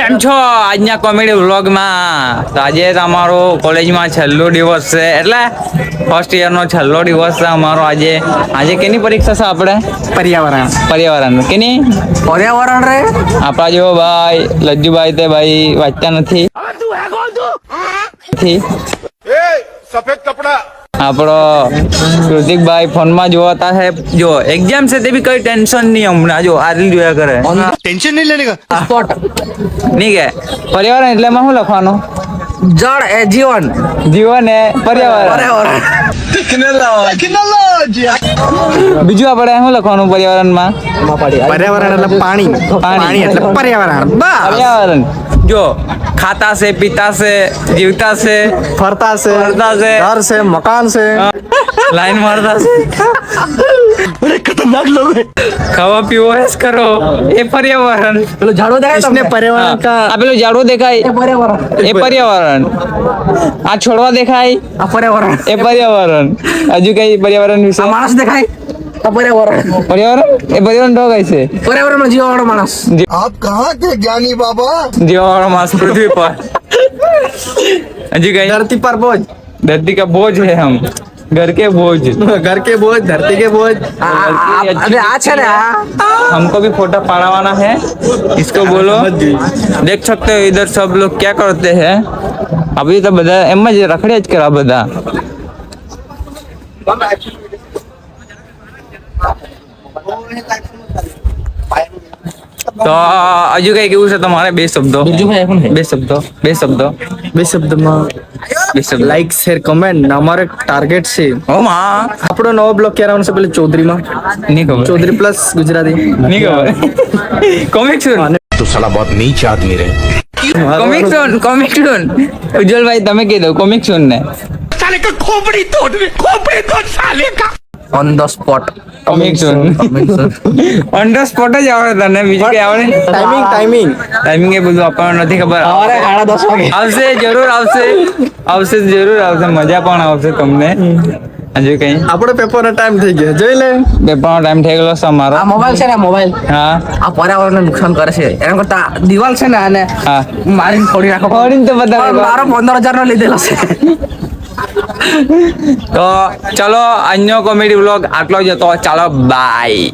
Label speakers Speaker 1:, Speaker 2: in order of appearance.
Speaker 1: કેમ છો આજના કોમેડી વ્લોગમાં? તો આજે તમારો કોલેજમાં છેલ્લો દિવસ છે, એટલે ફર્સ્ટ યરનો છેલ્લો દિવસ છે અમારો. આજે કેની પરીક્ષા છે આપણે? પર્યાવરણ કેની?
Speaker 2: પર્યાવરણ રે
Speaker 1: આપણા જેવો ભાઈ લજ્જુભાઈ તે ભાઈ વાંચતા નથી.
Speaker 3: સફેદ કપડા
Speaker 1: આપણો કૃતિકભાઈ ફોનમાં જોતા છે. જો એક્ઝામ છે તે બી કઈ ટેન્શન નહીં હમણાં. જો આ રીલ જોયા કરે.
Speaker 3: टेंशन नहीं लेने का
Speaker 2: સ્પોટ
Speaker 1: નહીં કે પર્યાવરણ એટલે એમાં શું લખવાનું?
Speaker 2: જળ એ જીવન
Speaker 1: જીવન એ પર્યાવરણ.
Speaker 2: પર્યાવરણ
Speaker 1: બીજું આપણે શું લખવાનું પર્યાવરણમાં?
Speaker 2: પર્યાવરણ એટલે પાણી
Speaker 1: પાણી
Speaker 2: એટલે પર્યાવરણ બસ
Speaker 1: પર્યાવરણ જો ખાતા છે, પીતા છે, જીવતા છે,
Speaker 2: ફરતા છે
Speaker 1: ફરતા છે,
Speaker 2: ઘર છે મકાન છે
Speaker 1: લાઈન મારતા છે,
Speaker 3: बड़े खतरनाक लोग हैं
Speaker 1: ખાવા પીવો એસ કરો એ પર્યાવરણ.
Speaker 2: પેલું ઝાડુ દેખાય તમને
Speaker 1: હા.
Speaker 2: પર્યાવરણ કા
Speaker 1: આ પેલું ઝાડવું દેખાય
Speaker 2: પર્યાવરણ
Speaker 1: એ પર્યાવરણ. આ છોડવા દેખાય
Speaker 2: આ પર્યાવરણ
Speaker 1: એ પર્યાવરણ. હજુ કઈ પર્યાવરણ વિશે?
Speaker 2: આ માણસ દેખાય આ પર્યાવરણ
Speaker 1: પર્યાવરણ એ પર્યાવરણ તો કઈ છે?
Speaker 2: પર્યાવરણ નો જીવવાવાળો માણસ
Speaker 3: आप कहाँ थे ज्ञानी बाबा
Speaker 1: જીવાવાળો માણસ પૃથ્વી પર. હજુ કઈ?
Speaker 2: ધરતી પર બોझ
Speaker 1: धरती का बोझ है हम, घर के बोझ.
Speaker 2: घर के बोझ धरती के बोझ अबे आ છે ને આ
Speaker 1: हमको भी फोटो पढ़ावाना है. इसको बोलो. देख सकते हो इधर सब लोग क्या करते हैं. अभी तो બધા એમ જ રખડ્યા જ કરા બધા. તો હજુ કઈ કેવું છે તમારે? બે શબ્દો. બે શબ્દો.
Speaker 2: બે શબ્દમાં
Speaker 1: બે શબ્દ.
Speaker 2: લાઈક શેર કમેન્ટ અમારો એક ટાર્ગેટ છે
Speaker 1: ઓ માં
Speaker 2: આપણો નવો બ્લોગ ક્યારે આવવાનો છે પેલે ચૌધરીમાં
Speaker 1: નહીં ખબર.
Speaker 2: ચૌધરી પ્લસ ગુજરાતી
Speaker 1: નહીં ખબર. કોમિક સુન.
Speaker 3: तो साला बहुत नीच आदमी रहे
Speaker 1: કોમિક સુન. કોમિક સુન. ઉજ્જવલભાઈ તમે કહી દો કોમિક સુન ને.
Speaker 3: साले का खोपड़ी तोड़ साले का
Speaker 2: ઓન ધ સ્પોટ
Speaker 1: કોમિક સુન. ઓન ધ સ્પોટ જ આવડે તને, બીજું કઈ આવડે?
Speaker 2: ટાઈમિંગ
Speaker 1: ટાઈમિંગ એ બધું આપણને નથી ખબર.
Speaker 2: સવારે 10:30 વાગે
Speaker 1: આવશે, જરૂર આવશે. આવશે, જરૂર આવશે. મજા પણ આવશે તમને. હજુ કઈ?
Speaker 2: આપણો પેપરનો ટાઈમ થઈ ગયો જોઈ લે
Speaker 1: પેપરનો ટાઈમ થઈ ગયો છે અમારો.
Speaker 2: આ મોબાઈલ છે ને મોબાઈલ
Speaker 1: હા
Speaker 2: આ પર્યાવરણને નુકસાન કરે છે એના કરતા દિવાલ છે ને આને
Speaker 1: હા.
Speaker 2: મારીને ફોડી નાખો
Speaker 1: ફોડીને તો બધા
Speaker 2: પણ મારો 15,000 નો લીધેલો છે
Speaker 1: તો ચલો આજનો કોમેડી વ્લોગ આટલો જ હતો. ચાલો બાય.